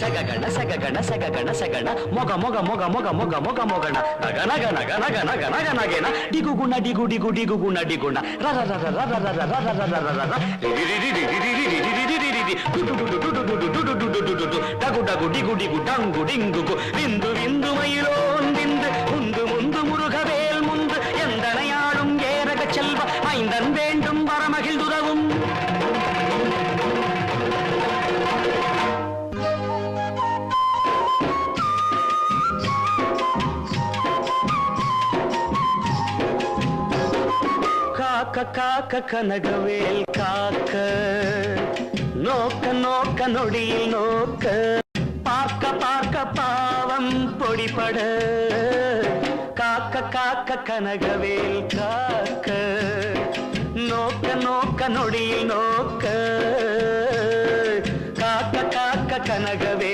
ಸಗಗಣ ಸಗಗಣ ಸಗಗಣ ಸಗಣ ಮೊಗ ಮೊಗ ಮೊಗ ಮೊಗ ಮೊಗ ಮೊಗ ಮೊಗಣ ನಗ ನಗ ನಗ ನಗ ನಗ ನಗ ನಗೇನ ಡಿಗು ಗುಣ ಡಿಗು ಡಿಗು ಡಿಗು ಗುಣ ಡಿಗುಣ ರ ರ ರ ರ ರ ರ ರ ರ ರ ರ ರ ರ ಡಗು ಡಗು ಡಿಗು ಡಿಗು ಡಂಗು ಡಿಂಗುಗು விந்து விந்து மயிலோன் விந்து முந்து முந்து முருகவேல் முந்து எந்தனையாடும் ஏரக செல்வ ஐந்தன் வேண்டும் வரமகிழ் துறவும் காக்க காக்க கனகவேல் காக்க நோக்க நோக்க நொடியில் நோக்க பார்க்க பார்க்க பாவம் பொடிபட காக்க காக்க கனகவேல் காக்க நோக்க நோக்க நொடியில் நோக்க காக்க காக்க கனகவேல்